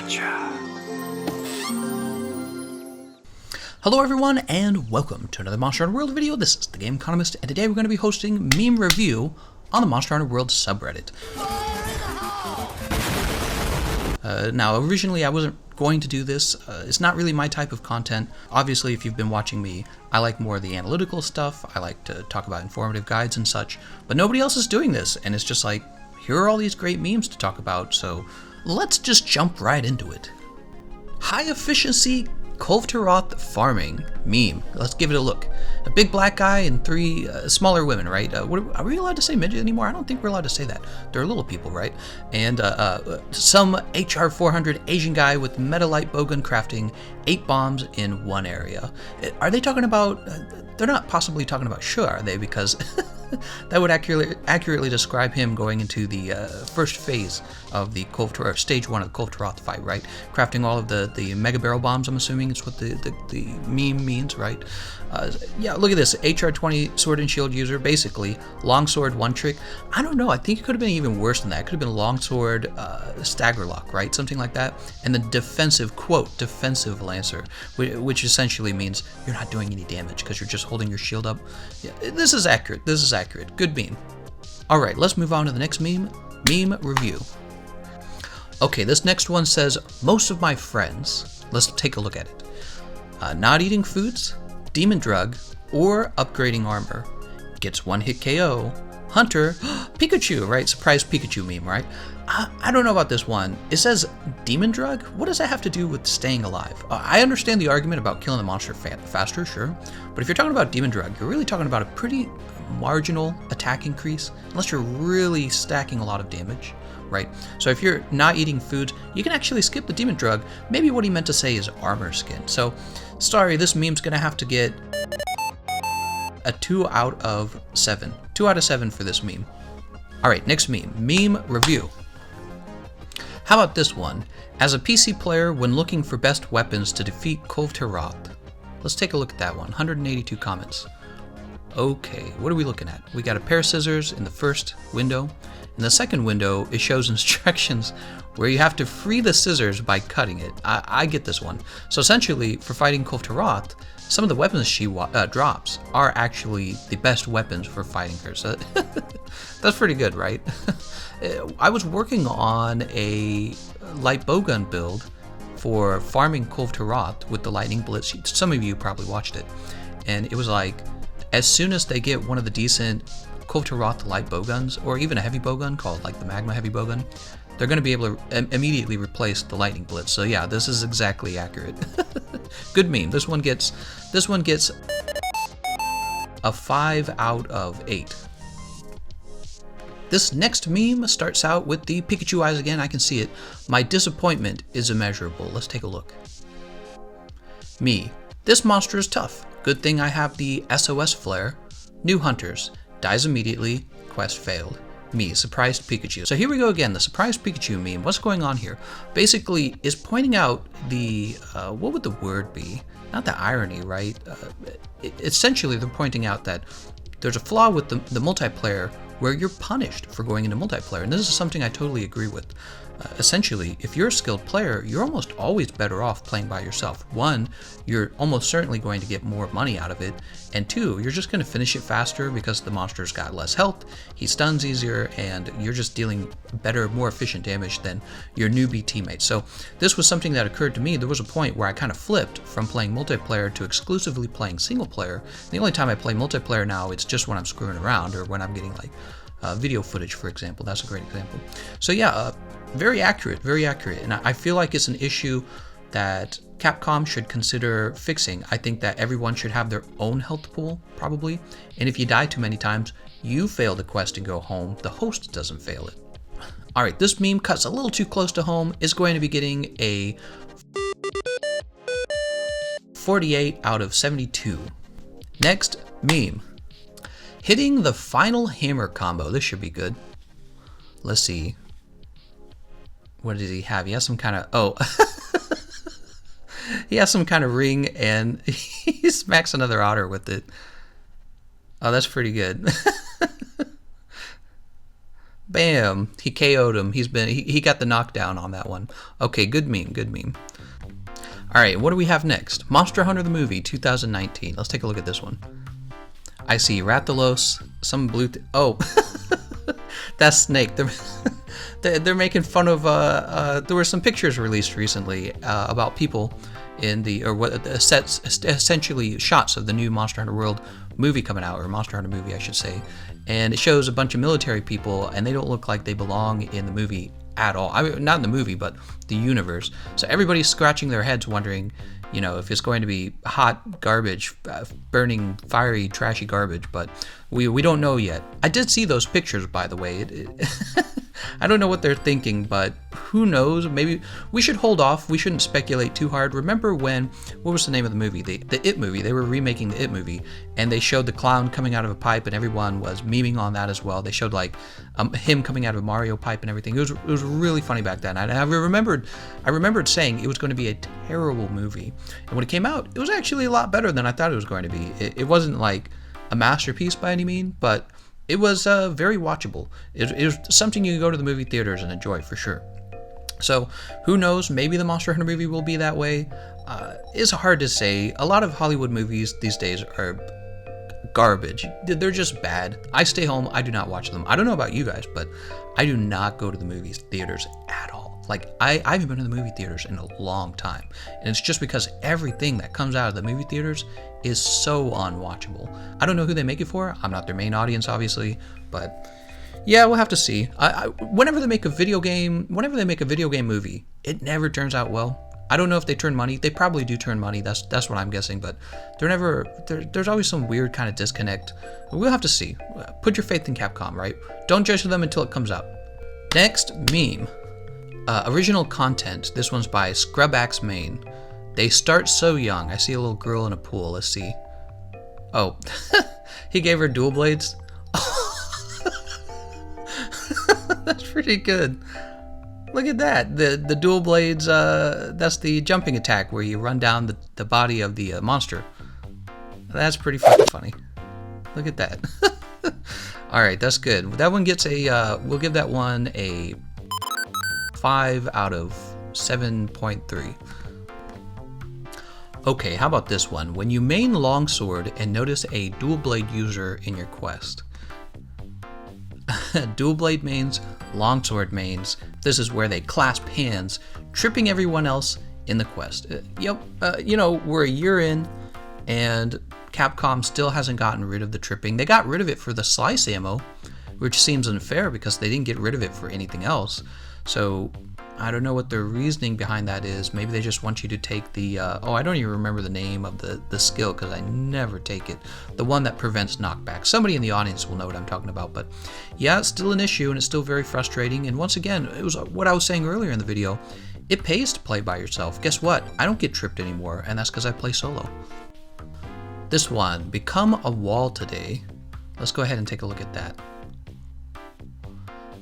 Gotcha. Hello everyone, and welcome to another Monster Hunter World video. This is the Thegameconomist, and today we're going to be hosting meme review on the Monster Hunter World subreddit. Now, originally I wasn't going to do this. It's not really my type of content. Obviously, if you've been watching me, I like more of the analytical stuff. I like to talk about informative guides and such, but nobody else is doing this, and it's just like, here are all these great memes to talk about, so let's just jump right into it. High efficiency Kulvtaroth farming meme. Let's give it a look. A big black guy and three smaller women, right? Are we allowed to say midget anymore? I don't think we're allowed to say that. They're little people, right? And some HR 400 Asian guy with metalite bowgun crafting 8 bombs in one area. Are they talking about... they're not possibly talking about Shu, are they? Because that would accurately describe him going into the first phase of the Kulvtaroth, stage 1 of the Kulvtaroth fight, right? Crafting all of the mega barrel bombs, I'm assuming it's what the meme means, right? Yeah, look at this. HR 20 sword and shield user, basically. Longsword one trick. I don't know, I think it could have been even worse than that. It could have been longsword stagger lock, right? Something like that. And the defensive, quote, defensive lancer, which essentially means you're not doing any damage because you're just holding your shield up. Yeah, this is accurate. This is accurate. Good meme. Alright, let's move on to the next meme review. Okay, this next one says, most of my friends, let's take a look at it. Not eating foods, demon drug, or upgrading armor. Gets one hit KO. Hunter, Pikachu, right? Surprise Pikachu meme, right? I don't know about this one. It says demon drug? What does that have to do with staying alive? I understand the argument about killing the monster faster, sure. But if you're talking about demon drug, you're really talking about a pretty marginal attack increase, unless you're really stacking a lot of damage, right? So if you're not eating food, you can actually skip the demon drug. Maybe what he meant to say is armor skin. So, sorry, this meme's gonna have to get a 2 out of 7. 2 out of 7 for this meme. Alright, next meme review. How about this one? As a PC player, when looking for best weapons to defeat Kulvtaroth. Let's take a look at that one. 182 comments. Okay, what are we looking at? We got a pair of scissors in the first window. In the second window, it shows instructions where you have to free the scissors by cutting it. I get this one. So essentially, for fighting Kulvtaroth, some of the weapons she drops are actually the best weapons for fighting her. So that's pretty good, right? I was working on a light bowgun build for farming Kulvtaroth with the lightning blitz. Some of you probably watched it. And it was like, as soon as they get one of the decent Kulvtaroth light bowguns, or even a heavy bowgun called like the magma heavy bowgun, they're going to be able to immediately replace the lightning blitz. So yeah, this is exactly accurate. Good meme. This one gets a 5 out of 8. This next meme starts out with the Pikachu eyes again. I can see it. My disappointment is immeasurable. Let's take a look. Me. This monster is tough. Good thing I have the SOS flare. New hunters. Dies immediately. Quest failed. Me, surprised Pikachu. So here we go again, the surprised Pikachu meme. What's going on here? Basically, is pointing out the, what would the word be? Not the irony, right? Essentially, they're pointing out that there's a flaw with the multiplayer where you're punished for going into multiplayer. And this is something I totally agree with. Essentially, if you're a skilled player, you're almost always better off playing by yourself. 1, you're almost certainly going to get more money out of it, and 2, you're just going to finish it faster because the monster's got less health, he stuns easier, and you're just dealing better, more efficient damage than your newbie teammates. So this was something that occurred to me. There was a point where I kind of flipped from playing multiplayer to exclusively playing single player. The only time I play multiplayer now, it's just when I'm screwing around or when I'm getting like video footage, for example. That's a great example. So yeah, very accurate, and I feel like it's an issue that Capcom should consider fixing. I think that everyone should have their own health pool, probably, and if you die too many times, you fail the quest and go home, the host doesn't fail it. Alright, this meme cuts a little too close to home. Is going to be getting a 48 out of 72. Next meme. Hitting the final hammer combo. This should be good. Let's see. What does he have? He has some kind of... Oh. He has some kind of ring and he smacks another otter with it. Oh, that's pretty good. Bam! He KO'd him. He got the knockdown on that one. Okay, good meme, good meme. Alright, what do we have next? Monster Hunter the Movie, 2019. Let's take a look at this one. I see Rathalos, some blue... oh, that's Snake. They're making fun of... there were some pictures released recently about people in the... or what sets, essentially shots of the new Monster Hunter World movie coming out, or Monster Hunter movie, I should say. And it shows a bunch of military people, and they don't look like they belong in the movie at all. I mean, not in the movie, but the universe. So everybody's scratching their heads wondering, you know, if it's going to be hot garbage, burning, fiery, trashy garbage, but we don't know yet. I did see those pictures, by the way. I don't know what they're thinking, but who knows? Maybe we should hold off. We shouldn't speculate too hard. Remember when, what was the name of the movie? The It movie. They were remaking the It movie, and they showed the clown coming out of a pipe, and everyone was memeing on that as well. They showed like him coming out of a Mario pipe and everything. It was really funny back then. I remembered saying it was going to be a terrible movie, and when it came out, it was actually a lot better than I thought it was going to be. It wasn't like a masterpiece by any means, but it was very watchable. It was something you can go to the movie theaters and enjoy for sure. So who knows? Maybe the Monster Hunter movie will be that way. It's hard to say. A lot of Hollywood movies these days are garbage. They're just bad. I stay home. I do not watch them. I don't know about you guys, but I do not go to the movies theaters at all. Like I haven't been to the movie theaters in a long time, and it's just because everything that comes out of the movie theaters is so unwatchable. I don't know who they make it for. I'm not their main audience, obviously, but yeah, we'll have to see. Whenever they make a video game movie, it never turns out well. I don't know if they turn money. They probably do turn money. That's what I'm guessing, but there's always some weird kind of disconnect. We'll have to see. Put your faith in Capcom, right? Don't judge them until it comes out. Next, meme. Original content. This one's by Scrubax Main. They start so young. I see a little girl in a pool. Let's see. Oh, he gave her dual blades. That's pretty good. Look at that. The dual blades, that's the jumping attack where you run down the body of the monster. That's pretty fucking funny. Look at that. Alright, that's good. That one gets a, we'll give that one a 5 out of 7.3. Okay, how about this one? When you main longsword and notice a dual blade user in your quest. Dual blade mains, longsword mains. This is where they clasp hands, tripping everyone else in the quest. You know, we're a year in, and Capcom still hasn't gotten rid of the tripping. They got rid of it for the slice ammo, which seems unfair because they didn't get rid of it for anything else. So I don't know what their reasoning behind that is. Maybe they just want you to take the, I don't even remember the name of the skill because I never take it. The one that prevents knockback. Somebody in the audience will know what I'm talking about, but yeah, it's still an issue and it's still very frustrating. And once again, it was what I was saying earlier in the video. It pays to play by yourself. Guess what? I don't get tripped anymore, and that's because I play solo. This one, become a wall today. Let's go ahead and take a look at that.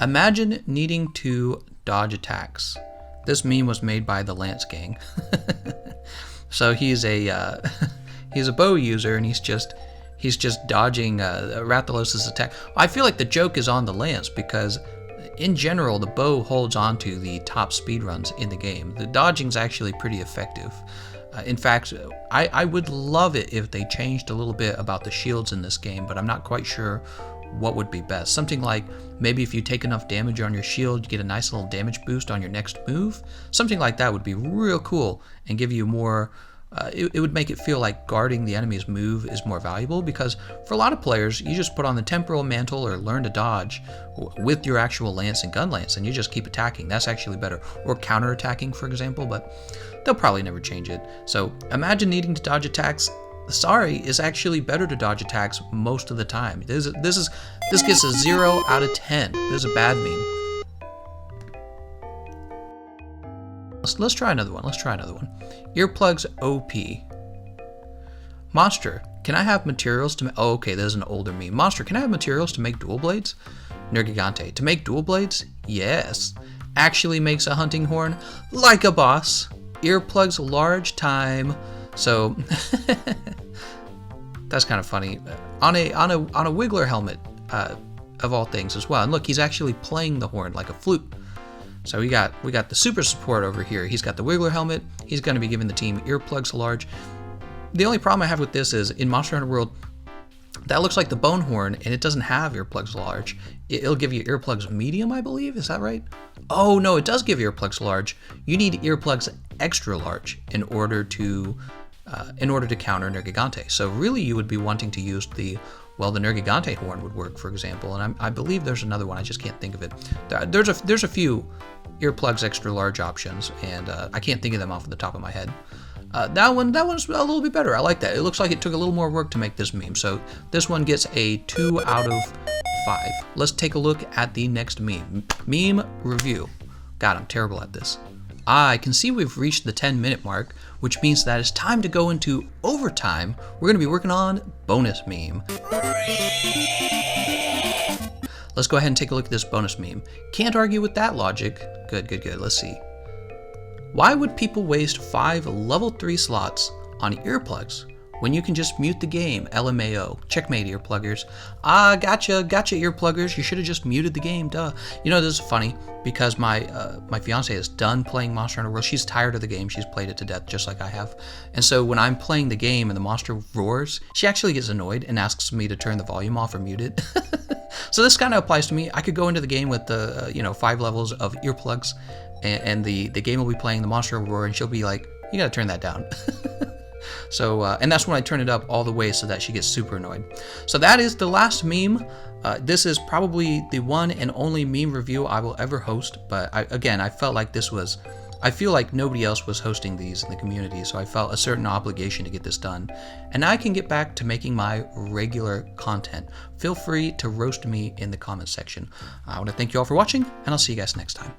Imagine needing to dodge attacks. This meme was made by the Lance Gang. So he's a bow user, and he's just dodging Rathalos' attack. I feel like the joke is on the Lance because in general the bow holds on to the top speedruns in the game. The dodging's actually pretty effective. In fact, I would love it if they changed a little bit about the shields in this game, but I'm not quite sure what would be best. Something like maybe if you take enough damage on your shield, you get a nice little damage boost on your next move. Something like that would be real cool and give you more, it would make it feel like guarding the enemy's move is more valuable, because for a lot of players, you just put on the temporal mantle or learn to dodge with your actual lance and gun lance, and you just keep attacking. That's actually better. Or counterattacking, for example, but they'll probably never change it. So imagine needing to dodge attacks. Sorry, it's actually better to dodge attacks most of the time. This gets a 0 out of 10. This is a bad meme. Let's try another one. Earplugs OP. Monster, can I have materials to make... Oh, okay, there's an older meme. Monster, can I have materials to make dual blades? Nergigante, to make dual blades? Yes. Actually makes a hunting horn like a boss. Earplugs large time. So that's kind of funny. On a Wiggler helmet, of all things as well. And look, he's actually playing the horn like a flute. So we got the super support over here. He's got the Wiggler helmet. He's going to be giving the team earplugs large. The only problem I have with this is in Monster Hunter World, that looks like the bone horn, and it doesn't have earplugs large. It'll give you earplugs medium, I believe. Is that right? Oh no, it does give earplugs large. You need earplugs extra large in order to counter Nergigante. So really, you would be wanting to use the Nergigante horn would work, for example. And I believe there's another one. I just can't think of it. There's a few earplugs extra large options, and I can't think of them off the top of my head. That one's a little bit better. I like that. It looks like it took a little more work to make this meme. So this one gets a 2 out of 5. Let's take a look at the next meme. Meme review. God, I'm terrible at this. I can see we've reached the 10-minute mark, which means that it's time to go into overtime. We're going to be working on bonus meme. Let's go ahead and take a look at this bonus meme. Can't argue with that logic. Good. Let's see. Why would people waste 5 level 3 slots on earplugs when you can just mute the game? LMAO. Checkmate, earpluggers. Gotcha, earpluggers. You should have just muted the game, duh. You know, this is funny because my fiance is done playing Monster Hunter World. She's tired of the game. She's played it to death just like I have. And so when I'm playing the game and the monster roars, she actually gets annoyed and asks me to turn the volume off or mute it. So this kind of applies to me. I could go into the game with the 5 levels of earplugs, and the game will be playing the monster roar, and she'll be like, you gotta turn that down. So, and that's when I turn it up all the way so that she gets super annoyed. So that is the last meme. This is probably the one and only meme review I will ever host. But I felt like I feel like nobody else was hosting these in the community. So I felt a certain obligation to get this done. And now I can get back to making my regular content. Feel free to roast me in the comments section. I want to thank you all for watching, and I'll see you guys next time.